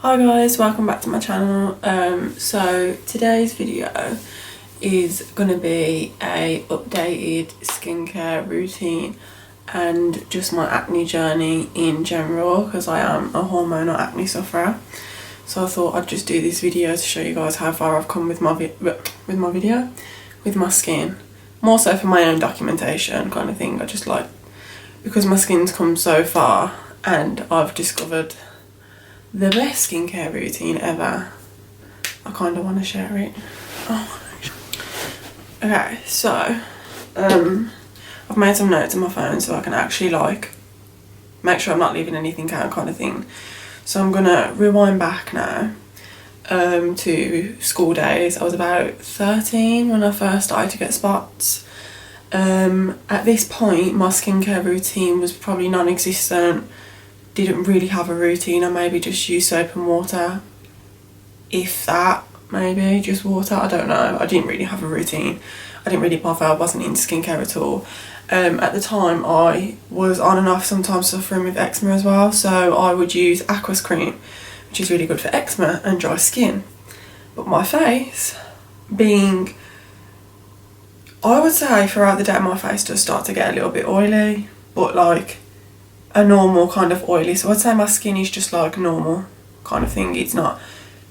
Hi guys, welcome back to my channel. So today's video is gonna be a updated skincare routine and just my acne journey in general, because I am a hormonal acne sufferer. So I thought I'd just do this video to show you guys how far I've come with my skin, more so for my own documentation kind of thing. I just like, because my skin's come so far and I've discovered the best skincare routine ever, I kind of want to share it. Okay, so I've made some notes on my phone so I can actually like make sure I'm not leaving anything out kind of thing. So I'm gonna rewind back now to school days. I was about 13 when I first started to get spots. At this point my skincare routine was probably non-existent. Didn't really have a routine. I maybe just used soap and water, if that, maybe just water, I don't know. I didn't really have a routine. I didn't really bother. I wasn't into skincare at all. At the time I was on and off sometimes suffering with eczema as well, so I would use Aqua's cream, which is really good for eczema and dry skin. But my face being, I would say throughout the day my face does start to get a little bit oily, but like a normal kind of oily. So I'd say my skin is just like normal kind of thing. It's not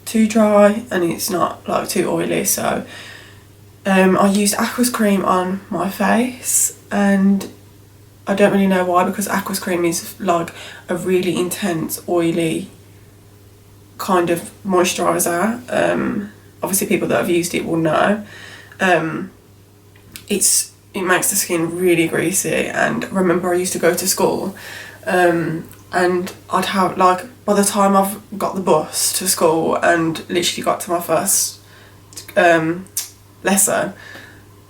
too dry and it's not like too oily. So I used Aqua's cream on my face, and I don't really know why, because Aqua's cream is like a really intense oily kind of moisturiser. Obviously people that have used it will know. It makes the skin really greasy, and I remember I used to go to school and I'd have like, by the time I've got the bus to school and literally got to my first lesson,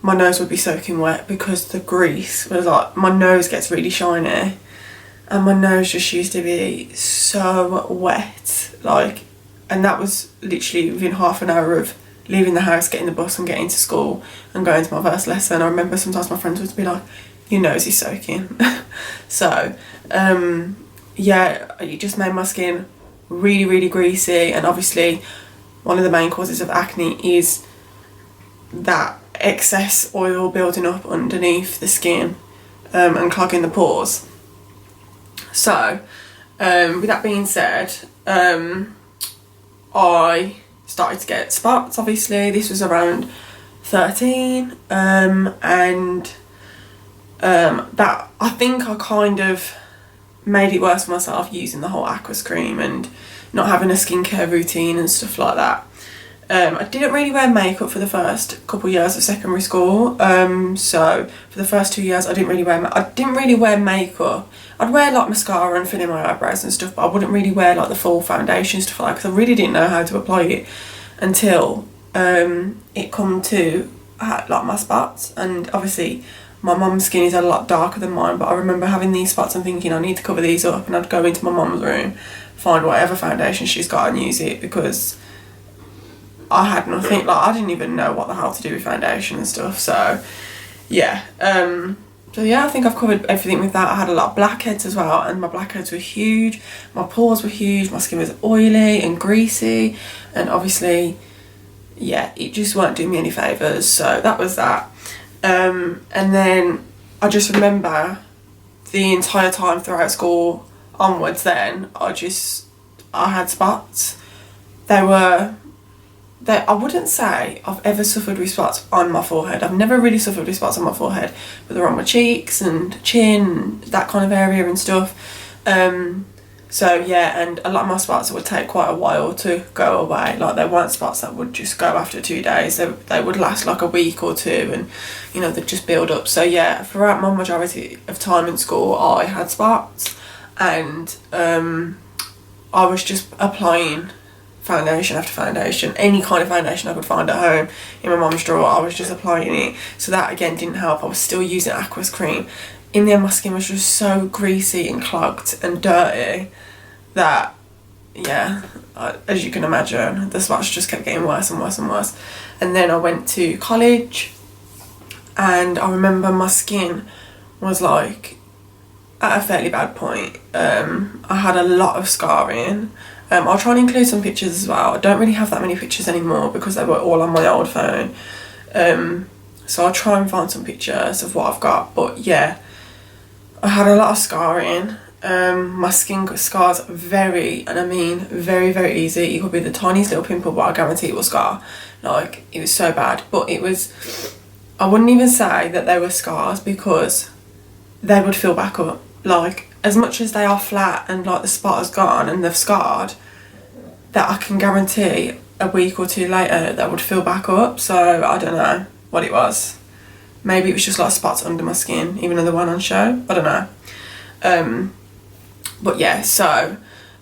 my nose would be soaking wet because the grease was like, my nose gets really shiny and my nose just used to be so wet, like, and that was literally within half an hour of leaving the house, getting the bus and getting to school and going to my first lesson. I remember sometimes my friends would be like, your nose is soaking. So yeah, it just made my skin really greasy, and obviously one of the main causes of acne is that excess oil building up underneath the skin and clogging the pores. So with that being said, I started to get spots. Obviously this was around 13 and that, I think I kind of made it worse for myself using the whole Aqua's cream and not having a skincare routine and stuff like that. I didn't really wear makeup for the first couple of years of secondary school. So for the first 2 years I didn't really wear makeup. I'd wear like mascara and fill in my eyebrows and stuff, but I wouldn't really wear like the full foundation stuff like that, because I really didn't know how to apply it until it come to like my spots. And obviously my mum's skin is a lot darker than mine, but I remember having these spots and thinking I need to cover these up, and I'd go into my mum's room, find whatever foundation she's got and use it, because I had nothing, like I didn't even know what the hell to do with foundation and stuff. So yeah, so yeah, I think I've covered everything with that. I had a lot of blackheads as well, and my blackheads were huge, my pores were huge, my skin was oily and greasy, and obviously yeah, it just weren't doing me any favours. So that was that. And then I just remember the entire time throughout school onwards then, I had spots. I wouldn't say I've ever suffered with spots on my forehead. I've never really suffered with spots on my forehead, but they're on my cheeks and chin, that kind of area and stuff. So yeah, and a lot of my spots would take quite a while to go away. Like there weren't spots that would just go after 2 days. They would last like a week or two, and you know, they'd just build up. So yeah, throughout my majority of time in school I had spots, and I was just applying foundation after foundation, any kind of foundation I could find at home in my mum's drawer, I was just applying it. So that again didn't help. I was still using Aqua's cream. In the end my skin was just so greasy and clogged and dirty that yeah, as you can imagine, the spots just kept getting worse and worse and worse. And then I went to college, and I remember my skin was like at a fairly bad point. I had a lot of scarring, I'll try and include some pictures as well. I don't really have that many pictures anymore because they were all on my old phone. So I'll try and find some pictures of what I've got. But yeah, I had a lot of scarring. My skin scars very, and I mean very, very easy. It could be the tiniest little pimple, but I guarantee it will scar. Like, it was so bad. But it was, I wouldn't even say that they were scars because they would fill back up. Like, as much as they are flat and like the spot has gone and they've scarred, that I can guarantee a week or two later that would fill back up. So I don't know what it was. Maybe it was just like spots under my skin, even though they weren't on show. I don't know. But yeah, so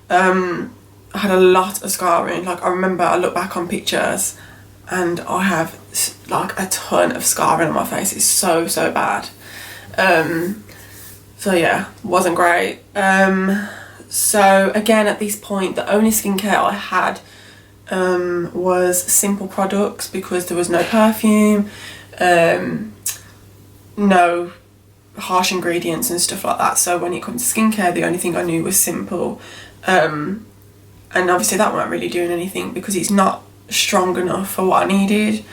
I had a lot of scarring. Like, I remember I look back on pictures and I have like a ton of scarring on my face. It's so bad. So yeah, wasn't great. So again, at this point, the only skincare I had was simple products because there was no perfume, no harsh ingredients and stuff like that. So when it comes to skincare, the only thing I knew was simple. And obviously that weren't really doing anything because it's not strong enough for what I needed.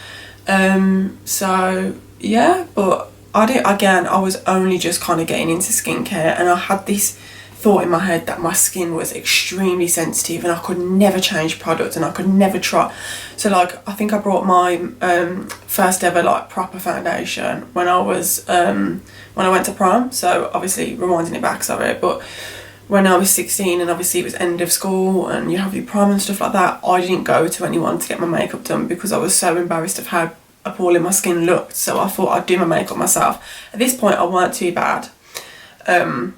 So yeah, but I was only just kind of getting into skincare, and I had this thought in my head that my skin was extremely sensitive and I could never change products and I could never try. So like, I think I brought my first ever like proper foundation when I was when I went to prom. So obviously rewinding it back, sorry, but when I was 16 and obviously it was end of school and you have your prom and stuff like that, I didn't go to anyone to get my makeup done because I was so embarrassed of how appalling my skin looked. So I thought I'd do my makeup myself. At this point I weren't too bad. I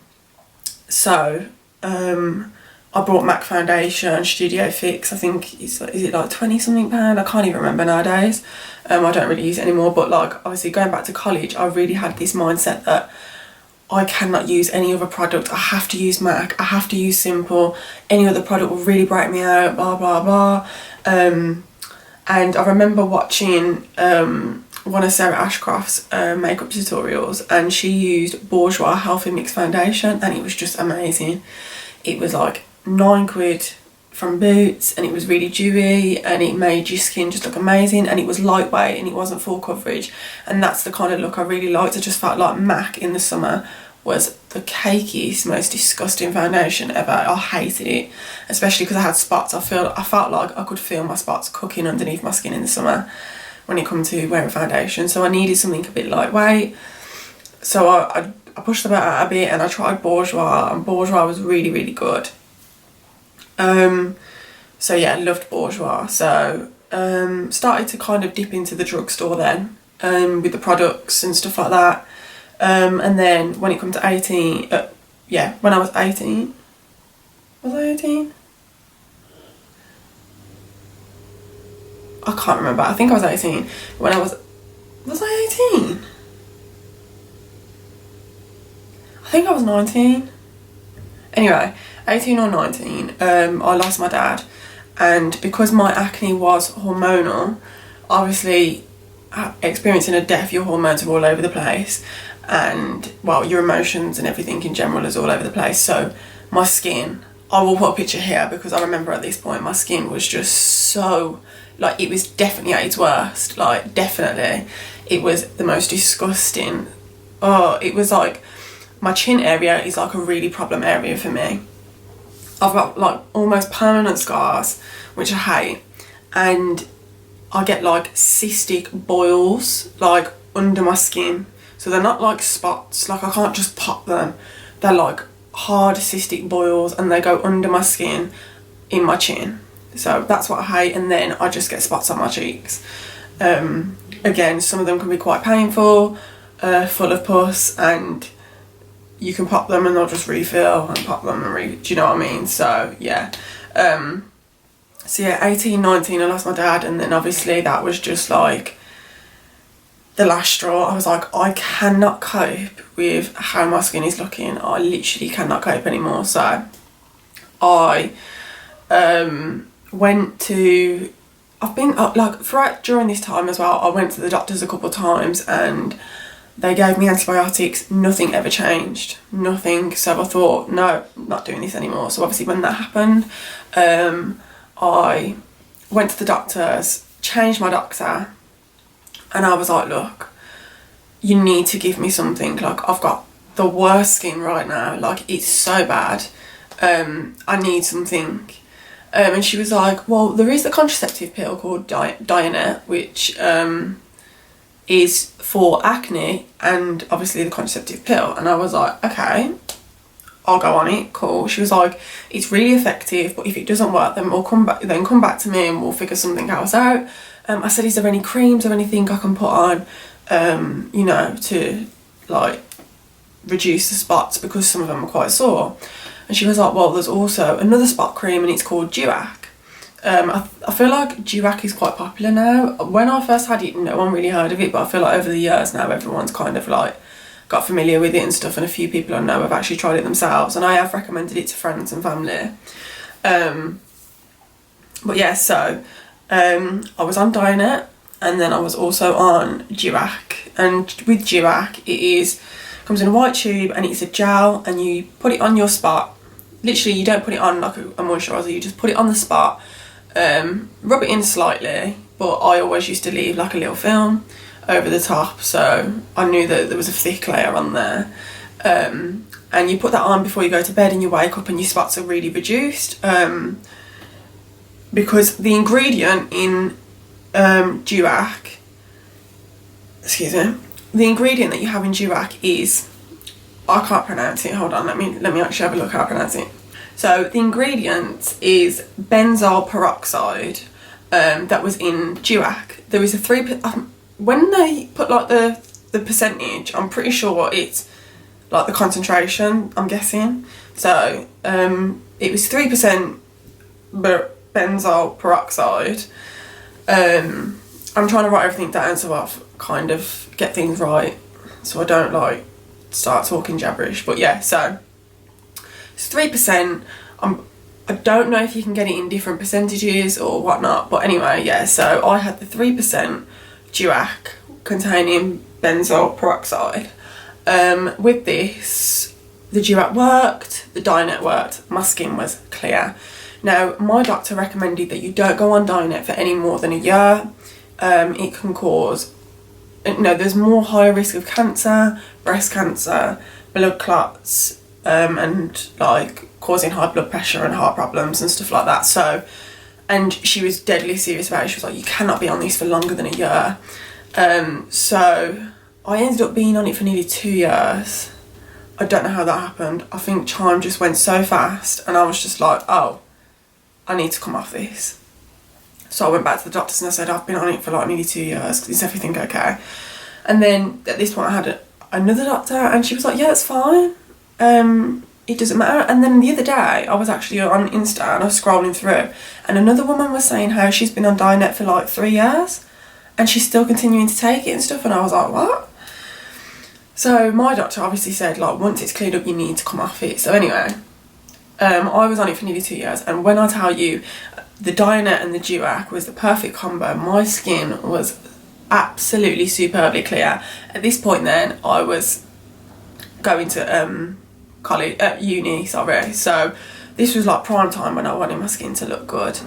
brought MAC foundation, Studio Fix. I think is it like 20 something pound? I can't even remember nowadays. I don't really use it anymore, but like obviously going back to college, I really had this mindset that I cannot use any other product. I have to use MAC, I have to use Simple. Any other product will really break me out, blah blah blah. And I remember watching one of Sarah Ashcroft's makeup tutorials, and she used Bourjois Healthy Mix Foundation, and it was just amazing. It was like £9 from Boots, and it was really dewy, and it made your skin just look amazing, and it was lightweight and it wasn't full coverage, and that's the kind of look I really liked. I just felt like MAC in the summer was the cakiest, most disgusting foundation ever. I hated it, especially because I had spots. I felt like I could feel my spots cooking underneath my skin in the summer when it comes to wearing foundation. So I needed something a bit lightweight. So I pushed the boat out a bit and I tried Bourjois, and Bourjois was really, really good. So yeah, I loved Bourjois. So started to kind of dip into the drugstore then with the products and stuff like that. And then when it comes to 18, when I was 18, was I 18? I can't remember, I think I was 18. When I was I 18? I think I was 19. Anyway, 18 or 19, I lost my dad, and because my acne was hormonal, obviously experiencing a death, your hormones are all over the place, and well, your emotions and everything in general is all over the place. So my skin, I will put a picture here because I remember at this point my skin was just so, like, it was definitely at its worst. Like, definitely it was the most disgusting. Oh, it was like, my chin area is like a really problem area for me. I've got like almost permanent scars, which I hate, and I get like cystic boils like under my skin. So they're not like spots, like I can't just pop them. They're like hard cystic boils, and they go under my skin in my chin. So that's what I hate. And then I just get spots on my cheeks. Again, some of them can be quite painful, full of pus, and you can pop them and they'll just refill, and pop them and do you know what I mean? So yeah. So yeah, 18, 19, I lost my dad, and then obviously that was just like the last straw. I was like, I cannot cope with how my skin is looking. I literally cannot cope anymore. So I went to, I've been like throughout during this time as well, I went to the doctors a couple of times and they gave me antibiotics. Nothing ever changed, nothing. So I thought, no, I'm not doing this anymore. So obviously when that happened, I went to the doctors, changed my doctor, and I was like, look, you need to give me something. Like, I've got the worst skin right now. Like, it's so bad. I need something. And she was like, well, there is a contraceptive pill called Dianet, which is for acne, and obviously the contraceptive pill. And I was like, okay, I'll go on it, cool. She was like, it's really effective, but if it doesn't work, then come back to me and we'll figure something else out. I said, is there any creams or anything I can put on, you know, to like reduce the spots, because some of them are quite sore. And she was like, well, there's also another spot cream and it's called Duac. I feel like Duac is quite popular now. When I first had it, no one really heard of it, but I feel like over the years now everyone's kind of like got familiar with it and stuff, and a few people I know have actually tried it themselves, and I have recommended it to friends and family. But yeah, so I was on Dianet, and then I was also on Duac. And with Duac, it comes in a white tube and it's a gel, and you put it on your spot. Literally, you don't put it on like a moisturiser, you just put it on the spot, rub it in slightly, but I always used to leave like a little film over the top, so I knew that there was a thick layer on there. And you put that on before you go to bed, and you wake up and your spots are really reduced, because the ingredient in Duac, excuse me, the ingredient that you have in Duac is, I can't pronounce it, hold on, let me actually have a look how I pronounce it. So the ingredient is benzoyl peroxide, that was in Duac. There is a when they put like the percentage, I'm pretty sure it's like the concentration, I'm guessing. So it was 3% benzoyl peroxide. I'm trying to write everything down so I kind of get things right, so I don't like start talking gibberish. But yeah, so it's 3%. I don't know if you can get it in different percentages or whatnot, but anyway, yeah, so I had the 3% Duac containing benzoyl peroxide. With this, the Duac worked, the Dianet worked, my skin was clear. Now, my doctor recommended that you don't go on Dianet for any more than a year. It can cause, there's more higher risk of cancer, breast cancer, blood clots, and like causing high blood pressure and heart problems and stuff like that. So, and she was deadly serious about it. She was like, you cannot be on these for longer than a year. So I ended up being on it for nearly 2 years. I don't know how that happened. I think time just went so fast, and I was just like, oh, I need to come off this. So I went back to the doctors and I said, I've been on it for like nearly 2 years. Is everything okay? And then at this point I had another doctor, and she was like, yeah, it's fine. It doesn't matter. And then the other day I was actually on Insta and I was scrolling through, and another woman was saying how she's been on Dianet for like 3 years and she's still continuing to take it and stuff, and I was like, what? So my doctor obviously said, like, once it's cleared up you need to come off it. So anyway, I was on it for nearly 2 years, and when I tell you the Dianet and the Duac was the perfect combo, my skin was absolutely superbly clear. At this point then I was going to uni, so this was like prime time when I wanted my skin to look good,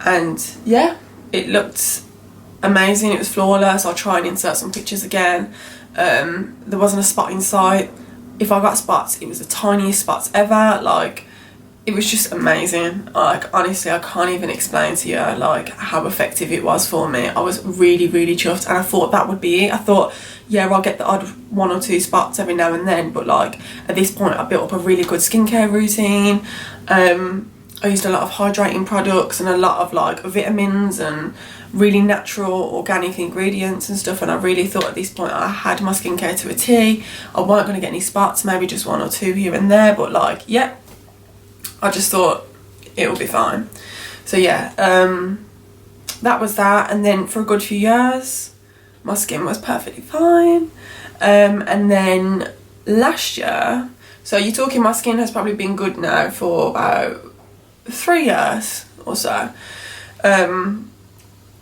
and yeah, it looked amazing. It was flawless. I'll try and insert some pictures again. There wasn't a spot in sight. If I got spots, it was the tiniest spots ever. Like, it was just amazing. Like, honestly, I can't even explain to you like how effective it was for me. I was really, really chuffed, and I thought that would be it. I thought, yeah, I'll get the odd 1 or 2 spots every now and then, but like at this point I built up a really good skincare routine. I used a lot of hydrating products and a lot of like vitamins and really natural organic ingredients and stuff, and I really thought at this point I had my skincare to a T. I weren't going to get any spots, maybe just 1 or 2 here and there, but like, yeah, I just thought it would be fine. So yeah, that was that. And then for a good few years my skin was perfectly fine. And then last year, so you're talking my skin has probably been good now for about 3 years or so.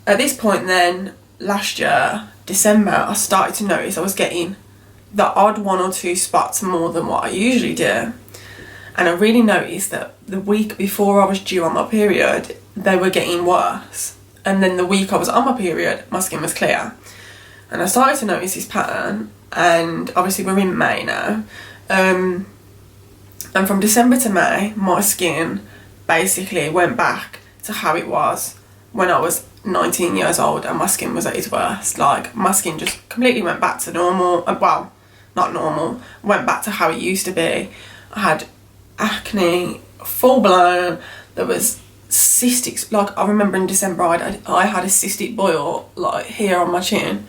At this point then, last year, December, I started to notice I was getting the odd 1 or 2 spots more than what I usually do. And I really noticed that the week before I was due on my period, they were getting worse. And then the week I was on my period, my skin was clear. And I started to notice this pattern, and obviously we're in May now. And from December to May, my skin basically went back to how it was when I was 19 years old and my skin was at its worst. Like, my skin just completely went back to normal. Well, not normal, went back to how it used to be. I had acne, full blown. There was cystic, like I remember in December I had a cystic boil like here on my chin,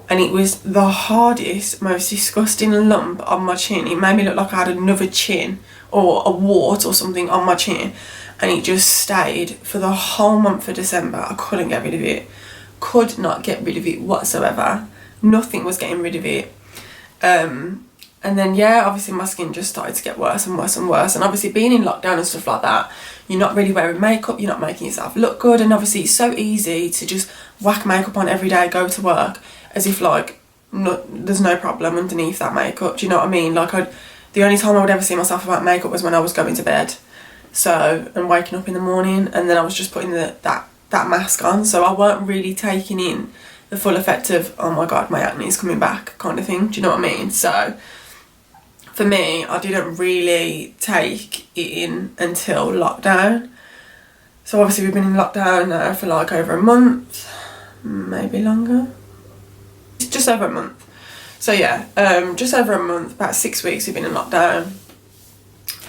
and it was the hardest, most disgusting lump on my chin. It made me look like I had another chin or a wart or something on my chin, and it just stayed for the whole month of December. I couldn't get rid of it, could not get rid of it whatsoever. Nothing was getting rid of it. And then, yeah, obviously my skin just started to get worse and worse and worse. And obviously being in lockdown and stuff like that, you're not really wearing makeup, you're not making yourself look good. And obviously it's so easy to just whack makeup on every day, go to work, as if like there's no problem underneath that makeup. Do you know what I mean? Like, the only time I would ever see myself without makeup was when I was going to bed. So, and waking up in the morning, and then I was just putting that mask on. So I weren't really taking in the full effect of, oh my God, my acne is coming back kind of thing. Do you know what I mean? So for me, I didn't really take it in until lockdown. So obviously we've been in lockdown now for like over a month, maybe longer. Just over a month. So yeah, just over a month, about 6 weeks we've been in lockdown.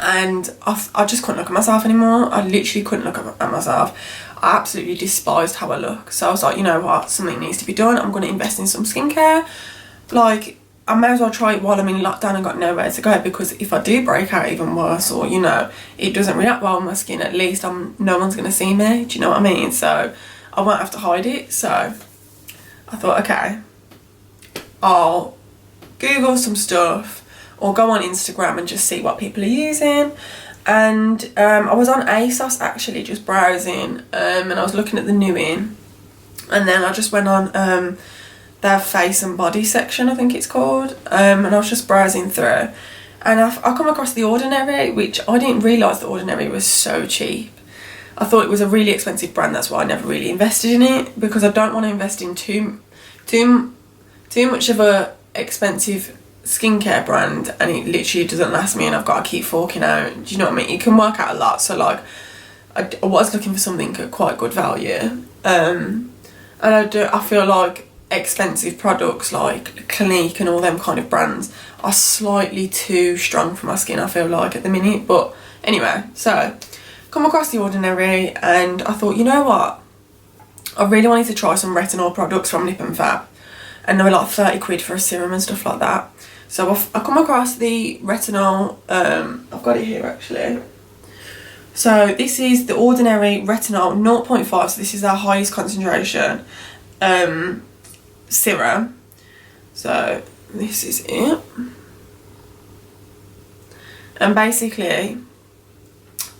And I just couldn't look at myself anymore. I literally couldn't look at myself. I absolutely despised how I look. So I was like, you know what, something needs to be done. I'm going to invest in some skincare. Like, I may as well try it while I'm in lockdown and got nowhere to go, because if I do break out even worse, or, you know, it doesn't react well on my skin, at least no one's going to see me. Do you know what I mean? So I won't have to hide it. So I thought, okay, I'll Google some stuff or go on Instagram and just see what people are using. And I was on ASOS actually, just browsing, and I was looking at the new in, and then I just went on their face and body section, I think it's called, and I was just browsing through, and I come across The Ordinary, which I didn't realise The Ordinary was so cheap. I thought it was a really expensive brand, that's why I never really invested in it, because I don't want to invest in too much of a expensive skincare brand and it literally doesn't last me and I've got to keep forking out. Do you know what I mean? It can work out a lot. So like, I was looking for something at quite good value, and I feel like expensive products like Clinique and all them kind of brands are slightly too strong for my skin, I feel like, at the minute. But anyway, so come across The Ordinary and I thought, you know what, I really wanted to try some retinol products from Lip and Fab, and they were like 30 quid for a serum and stuff like that. So I come across the retinol, I've got it here actually. So this is The Ordinary Retinol 0.5, so this is our highest concentration serum. So this is it. And basically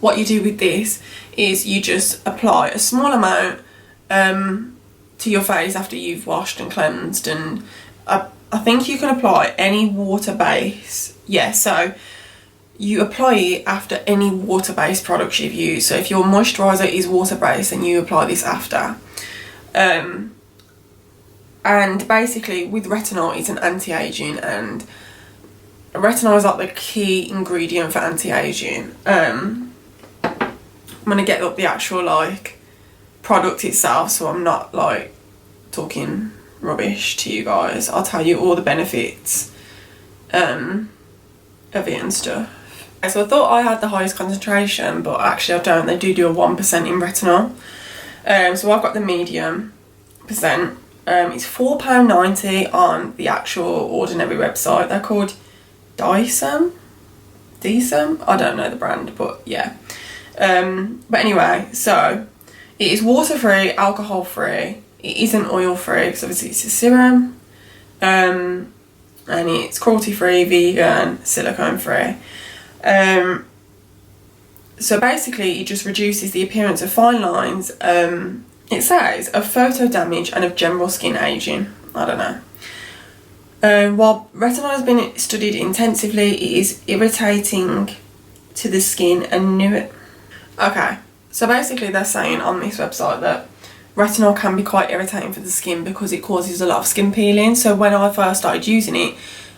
what you do with this is you just apply a small amount to your face after you've washed and cleansed, and I think you can apply any water base. Yeah, so you apply it after any water-based products you've used. So if your moisturiser is water-based, then you apply this after. And basically with retinol, it's an anti-aging, and retinol is like the key ingredient for anti-aging. I'm going to get up the actual like product itself, so I'm not like talking rubbish to you guys. I'll tell you all the benefits of it and stuff. So I thought I had the highest concentration, but actually I don't. They do a 1% in retinol. So I've got the medium percent. It's £4.90 on the actual Ordinary website. They're called Dysam. I don't know the brand, but yeah. But anyway, so it is water-free, alcohol-free. It isn't oil-free because obviously it's a serum. And it's cruelty-free, vegan, silicone-free. So basically it just reduces the appearance of fine lines, it says, of photo damage and of general skin ageing. I don't know. While retinol has been studied intensively, it is irritating to the skin and knew it. Okay, so basically they're saying on this website that retinol can be quite irritating for the skin because it causes a lot of skin peeling. So when I first started using it,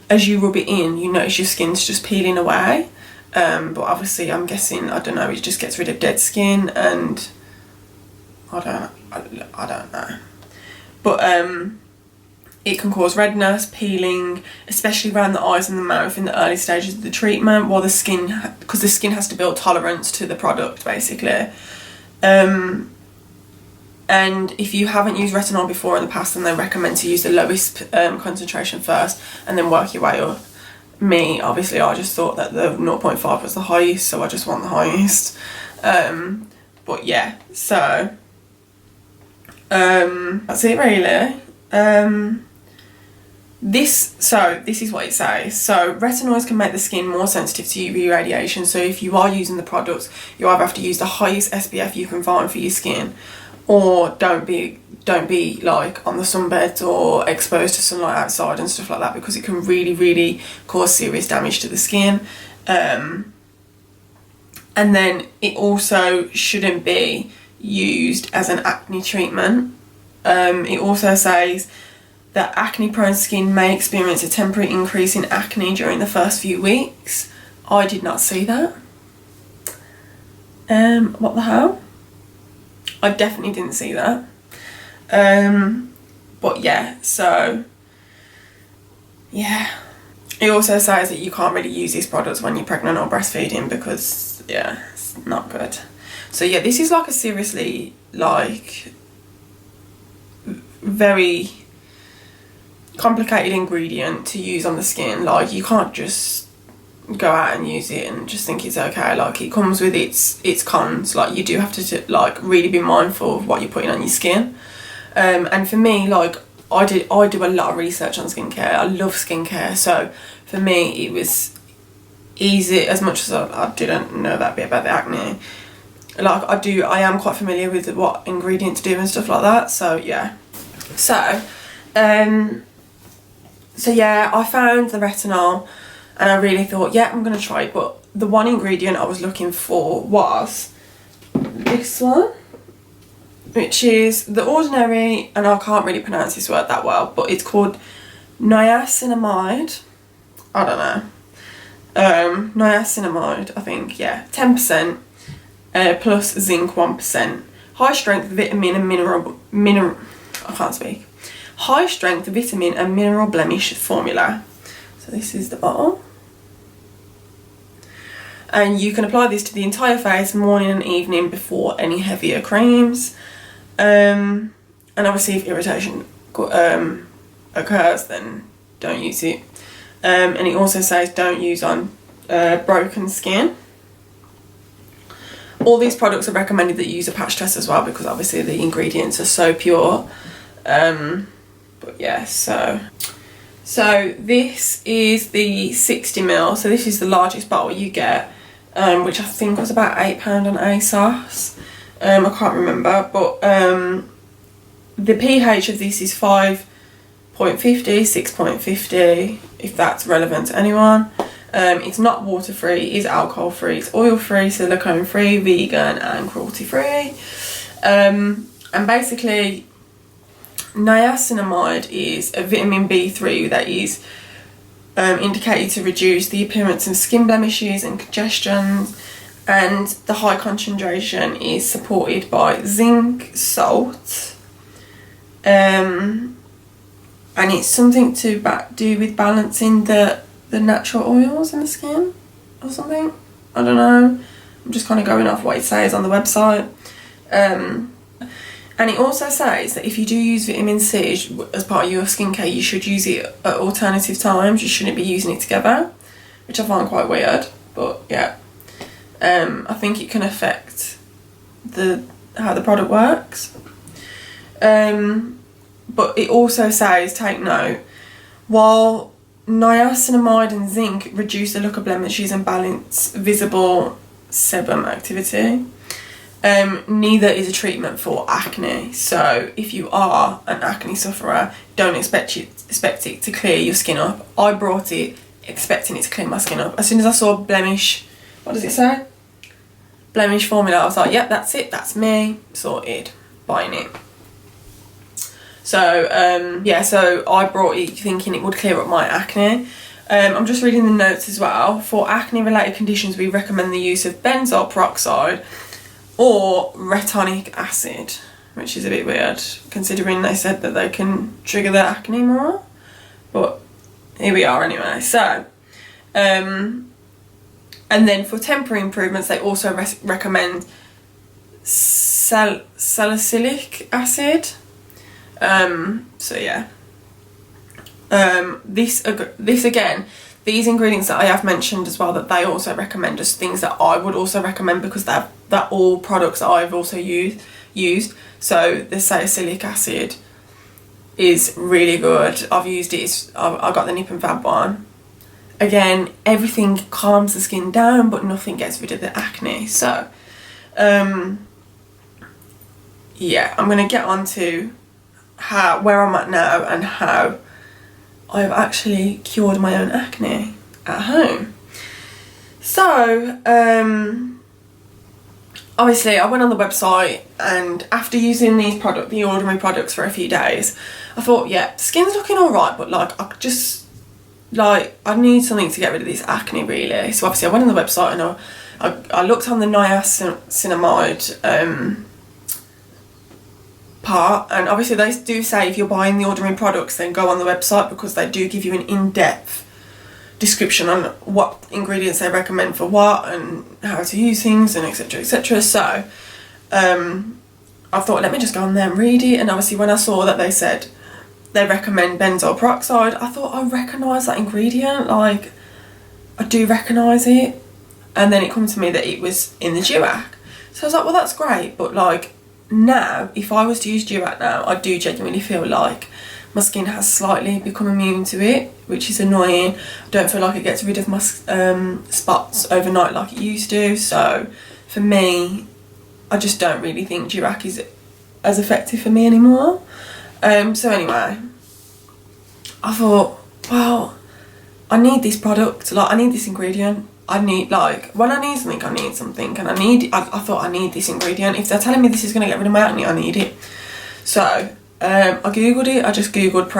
as you rub it in, you notice your skin's just peeling away. But obviously I'm guessing, I don't know, it just gets rid of dead skin, and I don't know. But it can cause redness, peeling, especially around the eyes and the mouth in the early stages of the treatment, while the skin, because the skin has to build tolerance to the product basically. And if you haven't used retinol before in the past, then they recommend to use the lowest concentration first and then work your way up. Me, obviously, I just thought that the 0.5 was the highest, so I just want the highest. But yeah, so that's it really. This is what it says. So retinoids can make the skin more sensitive to UV radiation, so if you are using the products, you either have to use the highest SPF you can find for your skin, or don't be like on the sunbeds or exposed to sunlight outside and stuff like that, because it can really cause serious damage to the skin. And then it also shouldn't be used as an acne treatment. It also says that acne prone skin may experience a temporary increase in acne during the first few weeks. I did not see that. What the hell? I definitely didn't see that. But yeah, so yeah. It also says that you can't really use these products when you're pregnant or breastfeeding because, yeah, it's not good. So yeah, this is like a seriously, like, very complicated ingredient to use on the skin. Like, you can't just go out and use it and just think it's okay. Like, it comes with its cons. Like, you do have to like really be mindful of what you're putting on your skin. And for me, like, I do a lot of research on skincare. I love skincare, so for me it was easy, as much as I didn't know that bit about the acne. Like, I am quite familiar with what ingredients do and stuff like that. So yeah. So yeah, I found the retinol and I really thought, yeah, I'm gonna try it. But the one ingredient I was looking for was this one, which is the ordinary, and I can't really pronounce this word that well, but it's called niacinamide. I don't know. Niacinamide, I think, yeah. 10%, plus zinc 1%. High strength vitamin and mineral, I can't speak. High strength vitamin and mineral blemish formula. So this is the bottle. And you can apply this to the entire face morning and evening before any heavier creams. And obviously if irritation occurs, then don't use it. And it also says don't use on broken skin. All these products are recommended that you use a patch test as well, because obviously the ingredients are so pure. But yeah, so this is the 60ml, so this is the largest bottle you get, which I think was about £8 on ASOS. I can't remember, but the pH of this is 5.50, 6.50, if that's relevant to anyone. It's not water free, it is alcohol free, it's oil free, silicone free, vegan and cruelty free. And basically niacinamide is a vitamin B3 that is indicated to reduce the appearance of skin blemishes and congestion, and the high concentration is supported by zinc, salt, and it's something to do with balancing the natural oils in the skin or something. I don't know, I'm just kind of going off what it says on the website. And it also says that if you do use vitamin C as part of your skincare, you should use it at alternative times. You shouldn't be using it together, which I find quite weird, but yeah. I think it can affect how the product works. But it also says, take note, while niacinamide and zinc reduce the look of blemishes and balance visible sebum activity, neither is a treatment for acne. So if you are an acne sufferer, don't expect it to clear your skin up. I brought it expecting it to clean my skin up. As soon as I saw blemish what does it say? Blemish formula. I was like, yep, that's it, that's me, sorted, buying it. So yeah, so I brought it thinking it would clear up my acne. I'm just reading the notes as well. For acne related conditions, we recommend the use of benzoyl peroxide or retinoic acid, which is a bit weird considering they said that they can trigger the acne more, but here we are anyway. So and then for temporary improvements, they also recommend salicylic acid. So yeah, this again, these ingredients that I have mentioned as well, that they also recommend, as things that I would also recommend, because they're all products that I've also used. So the salicylic acid is really good. I've used it. I got the Nip and Fab one. Again, everything calms the skin down, but nothing gets rid of the acne. So yeah, I'm gonna get on to where I'm at now and how I've actually cured my own acne at home. So obviously I went on the website, and after using these the Ordinary products for a few days, I thought, yeah, skin's looking alright, but like I need something to get rid of this acne really. So obviously I went on the website and I looked on the niacinamide part, and obviously they do say if you're buying the Ordinary products, then go on the website, because they do give you an in-depth description on what ingredients they recommend for what and how to use things, and etc, etc. So I thought, let me just go on there and read it. And obviously when I saw that they said they recommend benzoyl peroxide, I thought, I recognise that ingredient, like I do recognise it. And then it comes to me that it was in the Duac. So I was like, well, that's great, but like now, if I was to use Duac now, I do genuinely feel like my skin has slightly become immune to it, which is annoying. I don't feel like it gets rid of my spots overnight like it used to. So for me, I just don't really think Duac is as effective for me anymore. So anyway, I thought, well, I need this product, like I need this ingredient. I need, like, when I need something, I need something, and I thought I need this ingredient. If they're telling me this is going to get rid of my acne, I need it. So I googled it. I just googled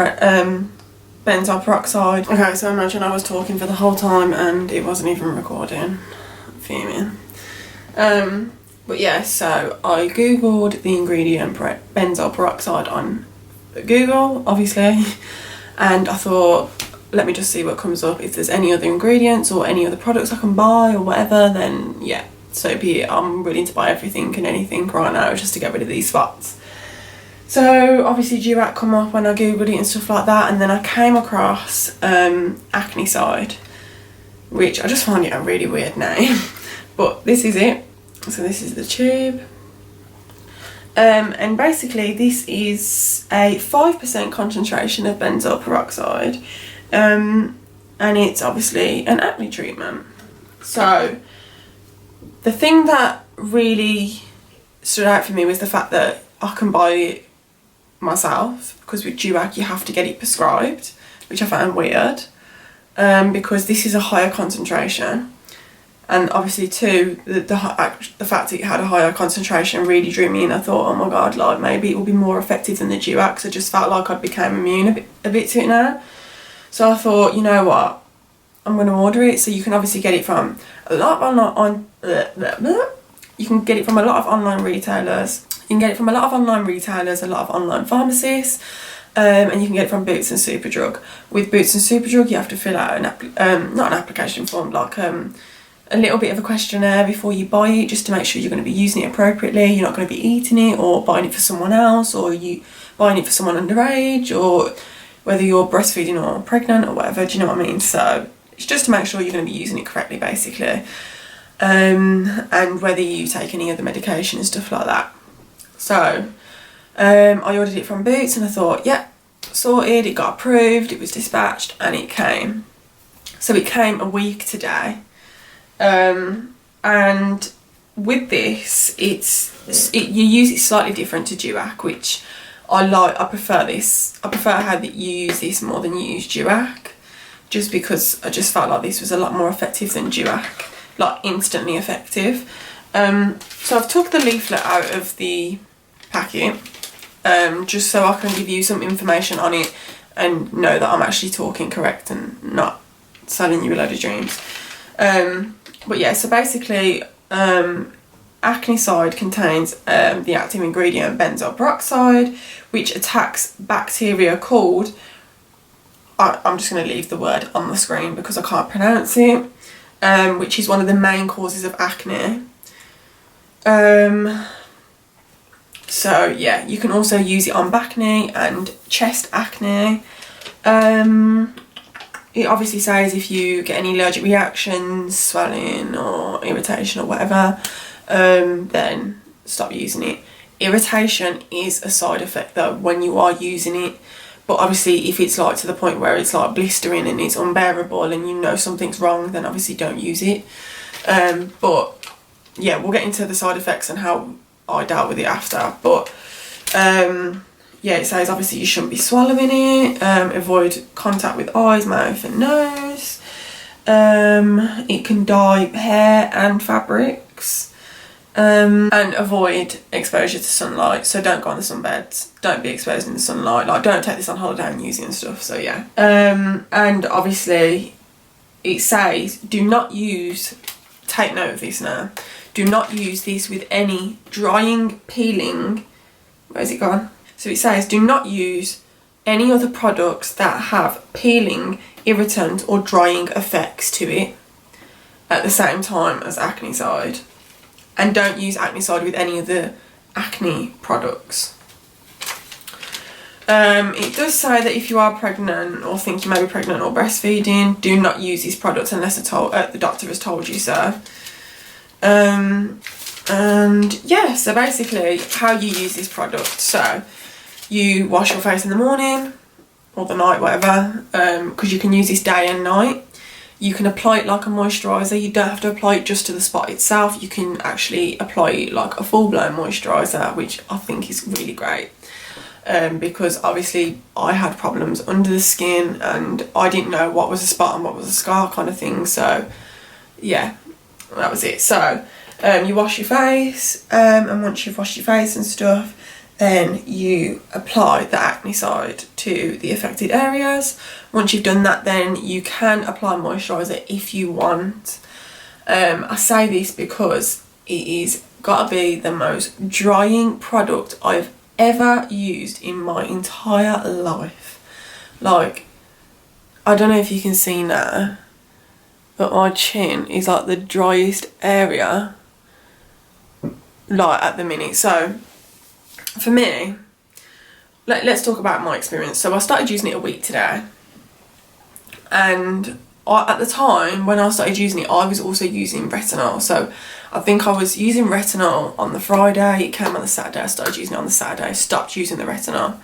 benzoyl peroxide. Okay, so imagine I was talking for the whole time and it wasn't even recording. Fuming. But yeah, so I googled the ingredient benzoyl peroxide on Google, obviously, and I thought, let me just see what comes up. If there's any other ingredients or any other products I can buy or whatever, then yeah, so be it. I'm willing to buy everything and anything right now just to get rid of these spots. So obviously Duac come up when I googled it and stuff like that, and then I came across Acne Side, which I just find it a really weird name, but this is it. So this is the tube. And basically this is a 5% concentration of benzoyl peroxide, and it's obviously an acne treatment. So the thing that really stood out for me was the fact that I can buy it myself, because with Duac you have to get it prescribed, which I found weird, because this is a higher concentration. And obviously too, the fact that it had a higher concentration really drew me in. I thought, oh my god, like maybe it will be more effective than the Duac. So I just felt like I became immune a bit to it now. So I thought, you know what, I'm going to order it. So you can obviously get it from a lot of you can get it from a lot of online retailers. You can get it from a lot of online retailers, a lot of online pharmacists, and you can get it from Boots and Superdrug. With Boots and Superdrug, you have to fill out not an application form, like a little bit of a questionnaire before you buy it, just to make sure you're going to be using it appropriately, you're not going to be eating it or buying it for someone else, or you buying it for someone underage, or whether you're breastfeeding or pregnant or whatever, do you know what I mean? So it's just to make sure you're going to be using it correctly, basically, and whether you take any other medication and stuff like that. So I ordered it from Boots and I thought, yeah, sorted, it got approved, it was dispatched, and it came. So it came a week today. And with this, you use it slightly different to Duac, which I like. I prefer this. I prefer how that you use this more than you use Duac, just because I just felt like this was a lot more effective than Duac. like instantly effective. So I've took the leaflet out of the packet just so I can give you some information on it and know that I'm actually talking correct and not selling you a load of dreams. But yeah, so basically Acne Side contains the active ingredient benzoyl peroxide, which attacks bacteria called, I'm just going to leave the word on the screen because I can't pronounce it, which is one of the main causes of acne. So yeah, you can also use it on bacne and chest acne. It obviously says if you get any allergic reactions, swelling or irritation or whatever, then stop using it. Irritation is a side effect though when you are using it, but obviously if it's like to the point where it's like blistering and it's unbearable and you know something's wrong, then obviously don't use it. But yeah, we'll get into the side effects and how I dealt with it after. But yeah, it says obviously you shouldn't be swallowing it, avoid contact with eyes, mouth and nose. It can dye hair and fabrics, and avoid exposure to sunlight. So don't go on the sunbeds, don't be exposed in the sunlight, like don't take this on holiday and use it and stuff. So yeah, and obviously it says do not use, take note of this now, do not use this with any drying, peeling, where's it gone? So it says do not use any other products that have peeling, irritant or drying effects to it at the same time as Acne Side. And don't use Acne Side with any of the acne products. It does say that if you are pregnant or think you may be pregnant or breastfeeding, do not use these products unless the doctor has told you so. And yeah, so basically how you use this product. So you wash your face in the morning or the night, whatever, because you can use this day and night. You can apply it like a moisturiser. You don't have to apply it just to the spot itself. You can actually apply it like a full-blown moisturiser, which I think is really great. Because obviously I had problems under the skin and I didn't know what was a spot and what was a scar kind of thing. So yeah, that was it. So you wash your face, and once you've washed your face and stuff, then you apply the Acne Side to the affected areas. Once you've done that, then you can apply moisturiser if you want. I say this because it is gotta be the most drying product I've ever used in my entire life. Like, I don't know if you can see now, but my chin is like the driest area like at the minute. So for me, let's talk about my experience. So I started using it a week today, and at the time when I started using it, I was also using retinol. So I think I was using retinol on the Friday, it came on the Saturday, I started using it on the Saturday, stopped using the retinol.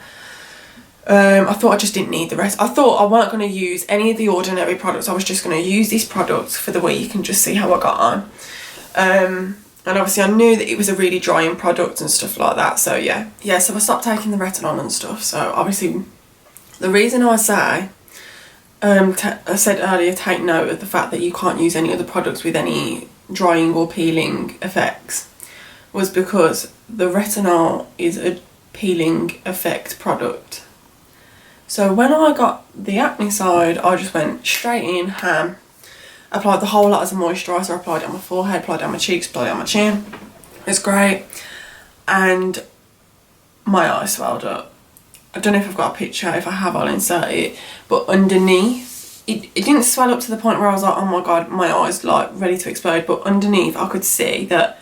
I thought I just didn't need the rest. I thought I weren't going to use any of the ordinary products, I was just going to use these products for the week and just see how I got on. And obviously I knew that it was a really drying product and stuff like that, so yeah. Yeah, so I stopped taking the retinol and stuff. So obviously the reason I say, I said earlier, take note of the fact that you can't use any other products with any drying or peeling effects, was because the retinol is a peeling effect product. So when I got the Acne Side, I just went straight in, ham. Applied the whole lot as a moisturiser, applied it on my forehead, applied it on my cheeks, applied it on my chin. It's great. And my eyes swelled up. I don't know if I've got a picture, if I have I'll insert it. But underneath, it didn't swell up to the point where I was like, oh my god, my eyes like ready to explode. But underneath I could see that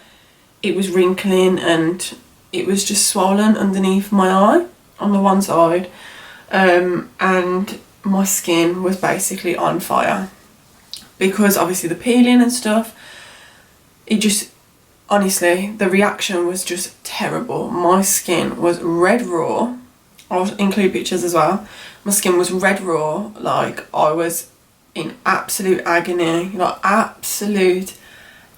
it was wrinkling and it was just swollen underneath my eye on the one side. And my skin was basically on fire. Because obviously the peeling and stuff, it just, honestly, the reaction was just terrible. My skin was red raw. I'll include pictures as well. My skin was red raw, like I was in absolute agony, like absolute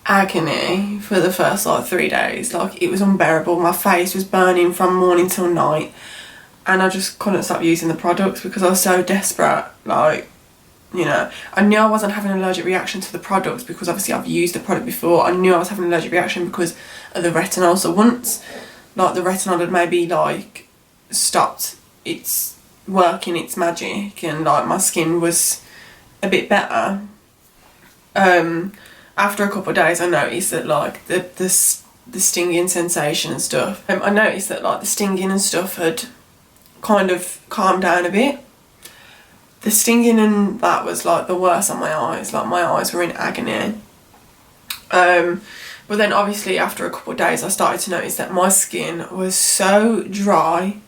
agony for the first like 3 days. Like it was unbearable. My face was burning from morning till night, and I just couldn't stop using the products because I was so desperate. Like, you know. I knew I wasn't having an allergic reaction to the product because obviously I've used the product before. I knew I was having an allergic reaction because of the retinol. So once like the retinol had maybe like stopped its working its magic and like my skin was a bit better, after a couple of days I noticed that like the stinging sensation and stuff, I noticed that like the stinging and stuff had kind of calmed down a bit. The stinging and that was like the worst on my eyes, like my eyes were in agony. But then obviously after a couple of days I started to notice that my skin was so dry.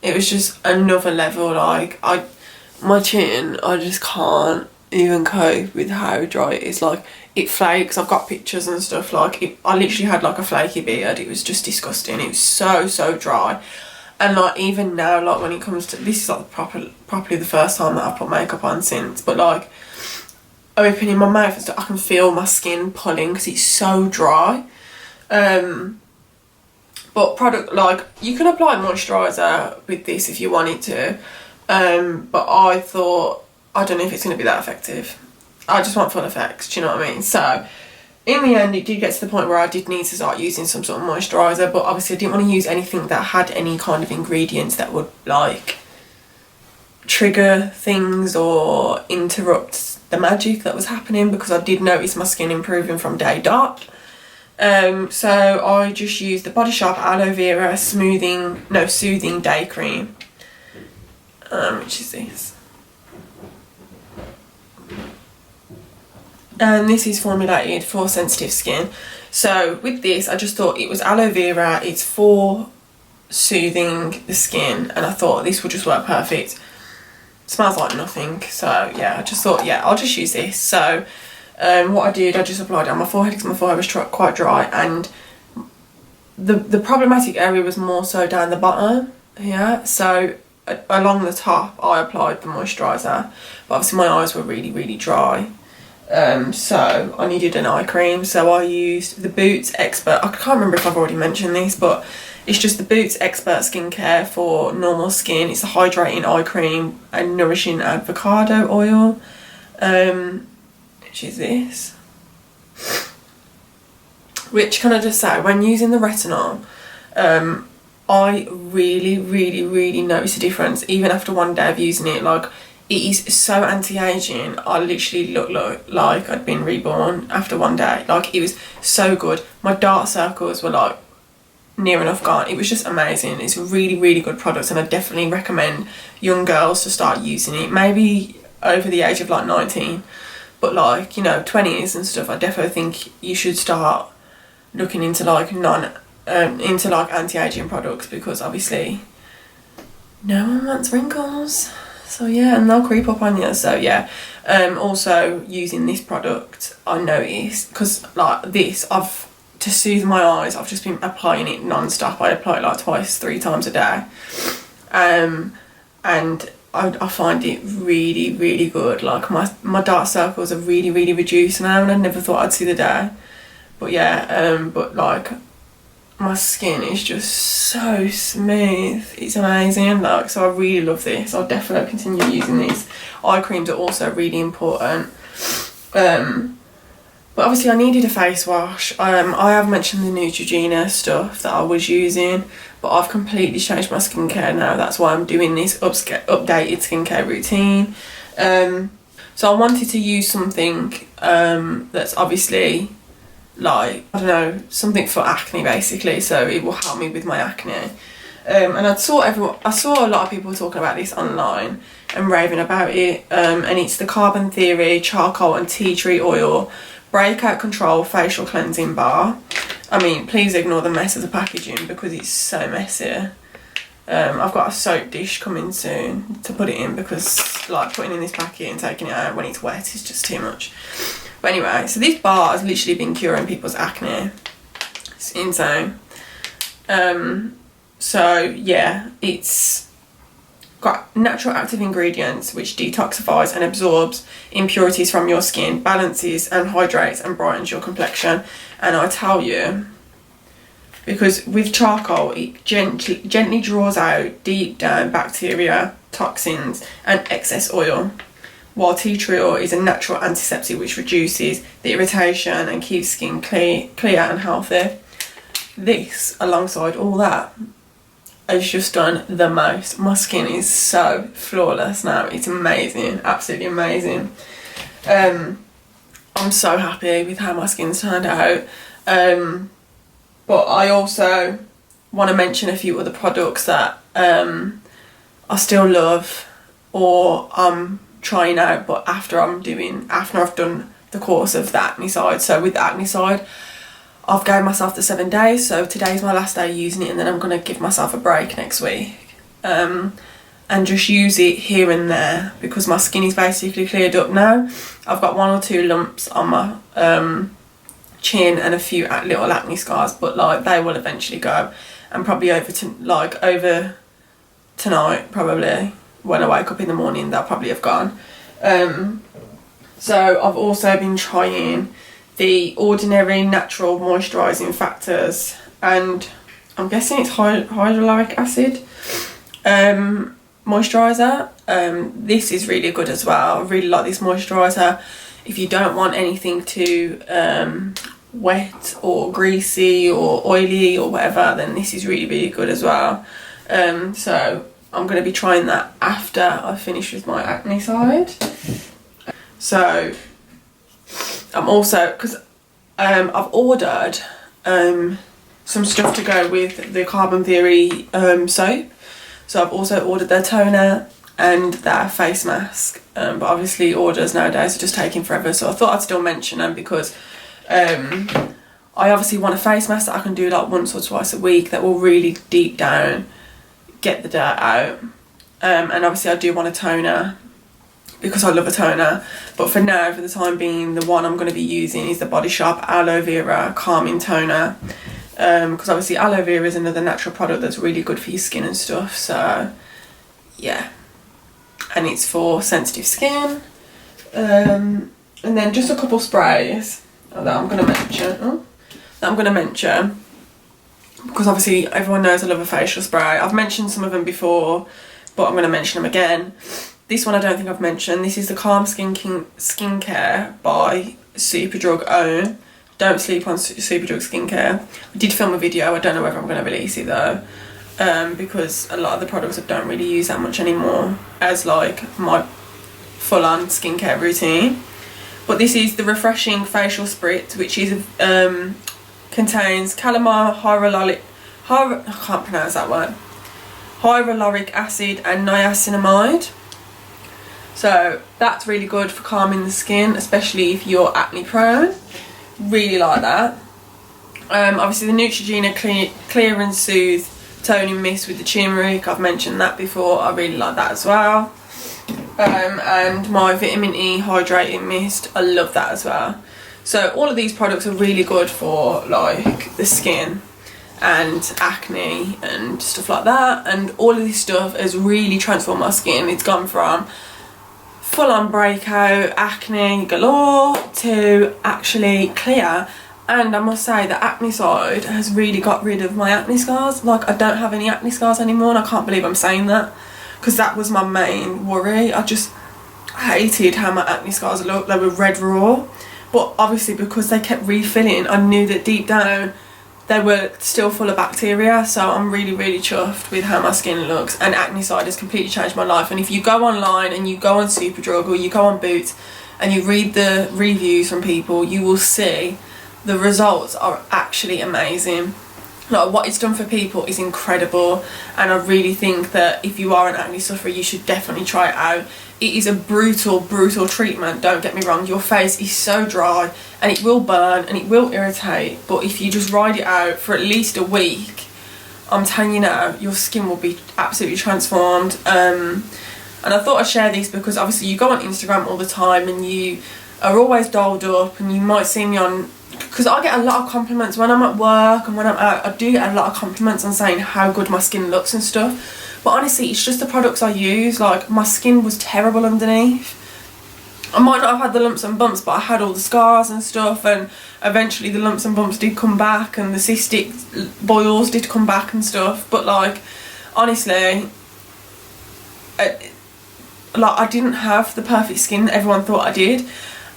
It was just another level. Like my chin, I just can't even cope with how dry it is. Like it flakes. I've got pictures and stuff. Like I literally had like a flaky beard. It was just disgusting. It was so dry. And like even now, like when it comes to this, is like properly the first time that I've put makeup on since. But like opening my mouth and stuff, I can feel my skin pulling because it's so dry. But product, like you can apply moisturiser with this if you wanted to. But I thought, I don't know if it's going to be that effective. I just want full effects, do you know what I mean? So in the end it did get to the point where I did need to start using some sort of moisturiser, but obviously I didn't want to use anything that had any kind of ingredients that would like trigger things or interrupt the magic that was happening, because I did notice my skin improving from day dot. So I just used the Body Shop Aloe Vera Soothing Day Cream, which is this. And this is formulated for sensitive skin. So with this, I just thought it was aloe vera, it's for soothing the skin, and I thought this would just work perfect. Smells like nothing, so yeah, I just thought, yeah, I'll just use this. So what I did, I just applied it on my forehead because my forehead was quite dry, and the problematic area was more so down the bottom here. So along the top I applied the moisturiser, but obviously my eyes were really dry. So I needed an eye cream, so I used the Boots Expert. I can't remember if I've already mentioned this, but it's just the Boots Expert Skincare for normal skin. It's a hydrating eye cream and nourishing avocado oil, which is this. Which, can I just say, when using the retinol, I really noticed a difference even after one day of using it. Like, it is so anti-aging. I literally look like I'd been reborn after one day. Like, it was so good. My dark circles were like near enough gone. It was just amazing. It's a really good product, and I definitely recommend young girls to start using it. Maybe over the age of like 19, but like, you know, 20s and stuff. I definitely think you should start looking into like anti-aging products, because obviously no one wants wrinkles. So yeah, and they'll creep up on you. So yeah, also using this product, I noticed, because like this, to soothe my eyes, I've just been applying it non-stop. I apply it like 2-3 times a day, and I find it really good. Like my dark circles are really reduced now, and I never thought I'd see the day. But yeah, but like my skin is just so smooth. It's amazing. Like, so I really love this. I'll definitely continue using these. Eye creams are also really important. But obviously I needed a face wash. I have mentioned the Neutrogena stuff that I was using, but I've completely changed my skincare now. That's why I'm doing this updated skincare routine. So I wanted to use something that's obviously, like, I don't know, something for acne basically, so it will help me with my acne. And I saw a lot of people talking about this online and raving about it, and it's the Carbon Theory Charcoal and Tea Tree Oil Breakout Control Facial Cleansing Bar. I mean, please ignore the mess of the packaging because it's so messy. I've got a soap dish coming soon to put it in, because like putting in this packet and taking it out when it's wet is just too much. But anyway, so this bar has literally been curing people's acne. It's insane. So yeah, it's got natural active ingredients which detoxifies and absorbs impurities from your skin, balances and hydrates and brightens your complexion. And I tell you, because with charcoal, it gently draws out deep down bacteria, toxins and excess oil, while tea tree oil is a natural antiseptic which reduces the irritation and keeps skin clear and healthy. This, alongside all that, has just done the most. My skin is so flawless now. It's amazing, absolutely amazing. I'm so happy with how my skin's turned out. But I also want to mention a few other products that I still love, or I'm trying out, but after I've done the course of the acne side. So with the acne side, I've gave myself the 7 days, so today's my last day using it, and then I'm going to give myself a break next week, and just use it here and there, because my skin is basically cleared up now. I've got 1 or 2 lumps on my chin and a few little acne scars, but like they will eventually go, and probably over tonight, probably when I wake up in the morning, they'll probably have gone. So I've also been trying the Ordinary Natural Moisturising Factors, and I'm guessing it's hyaluronic acid moisturiser. This is really good as well. I really like this moisturiser. If you don't want anything too wet or greasy or oily or whatever, then this is really, really good as well. So I'm going to be trying that after I finish with my acne side. So I'm also, because I've ordered some stuff to go with the Carbon Theory soap. So I've also ordered their toner and their face mask. But obviously orders nowadays are just taking forever. So I thought I'd still mention them, because I obviously want a face mask that I can do like once or twice a week that will really deep down get the dirt out. And obviously I do want a toner, because I love a toner, but for now, for the time being, the one I'm going to be using is the Body Shop Aloe Vera Calming Toner, because obviously aloe vera is another natural product that's really good for your skin and stuff. So yeah, and it's for sensitive skin. And then just a couple sprays that I'm going to mention, because obviously everyone knows I love a facial spray. I've mentioned some of them before, but I'm going to mention them again. This one I don't think I've mentioned. This is the Calm Skincare by Superdrug Own. Don't sleep on Superdrug Skincare. I did film a video. I don't know whether I'm going to release it though, because a lot of the products I don't really use that much anymore as like my full-on skincare routine. But this is the Refreshing Facial Spritz, which is contains calamine, I can't pronounce that word, hyaluronic acid and niacinamide. So that's really good for calming the skin, especially if you're acne prone. Really like that. Obviously the Neutrogena Clear and Soothe Toning Mist with the turmeric, I've mentioned that before. I really like that as well. And my Vitamin E Hydrating Mist, I love that as well. So all of these products are really good for like the skin and acne and stuff like that, and all of this stuff has really transformed my skin. It's gone from full-on breakout acne galore to actually clear, and I must say the acne side has really got rid of my acne scars. Like I don't have any acne scars anymore, and I can't believe I'm saying that, because that was my main worry. I just hated how my acne scars looked. They were red raw, but obviously because they kept refilling, I knew that deep down they were still full of bacteria. So I'm really, really chuffed with how my skin looks, and acne side has completely changed my life. And if you go online and you go on Superdrug or you go on Boots and you read the reviews from people, you will see the results are actually amazing. Like what it's done for people is incredible, and I really think that if you are an acne sufferer, you should definitely try it out. It is a brutal treatment, don't get me wrong. Your face is so dry and it will burn and it will irritate, but if you just ride it out for at least a week, I'm telling you now, your skin will be absolutely transformed. And I thought I'd share these because obviously you go on Instagram all the time and you are always dolled up, and you might see me on, because I get a lot of compliments when I'm at work and when I'm out. I do get a lot of compliments on saying how good my skin looks and stuff, but honestly it's just the products I use. Like my skin was terrible underneath. I might not have had the lumps and bumps, but I had all the scars and stuff, and eventually the lumps and bumps did come back and the cystic boils did come back and stuff. But like honestly, like, I didn't have the perfect skin that everyone thought I did,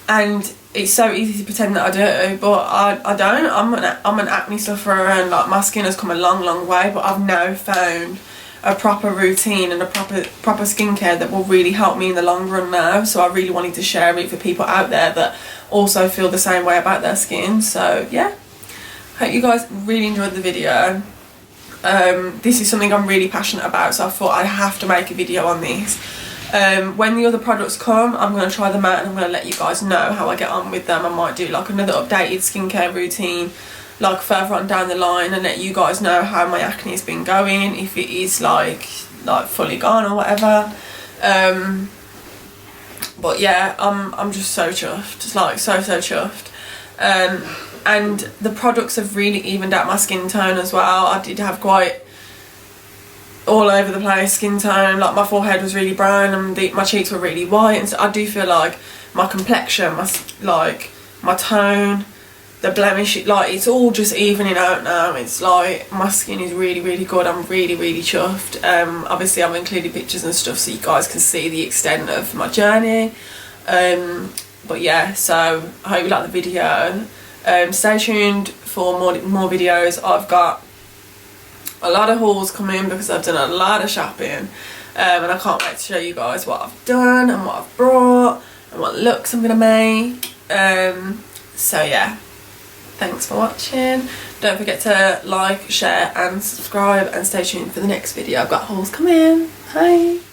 and it's so easy to pretend that I do, but I don't. I'm an acne sufferer, and like my skin has come a long way, but I've now found a proper routine and a proper skincare that will really help me in the long run now. So I really wanted to share it for people out there that also feel the same way about their skin. So yeah, hope you guys really enjoyed the video. This is something I'm really passionate about, so I thought I have to make a video on this. When the other products come, I'm going to try them out and I'm going to let you guys know how I get on with them. I might do like another updated skincare routine like further on down the line and let you guys know how my acne has been going, if it is like fully gone or whatever. But yeah, I'm just so chuffed, just like so chuffed. And the products have really evened out my skin tone as well. I did have quite all over the place skin tone, like my forehead was really brown and my cheeks were really white, and so I do feel like my complexion, my tone, the blemish, like it's all just evening out now. It's like my skin is really good. I'm really chuffed. Obviously I've included pictures and stuff so you guys can see the extent of my journey. But yeah, so I hope you like the video. Stay tuned for more videos. I've got a lot of hauls coming because I've done a lot of shopping, and I can't wait to show you guys what I've done and what I've brought and what looks I'm gonna make. So yeah, thanks for watching. Don't forget to like, share and subscribe, and stay tuned for the next video. I've got hauls coming. Bye.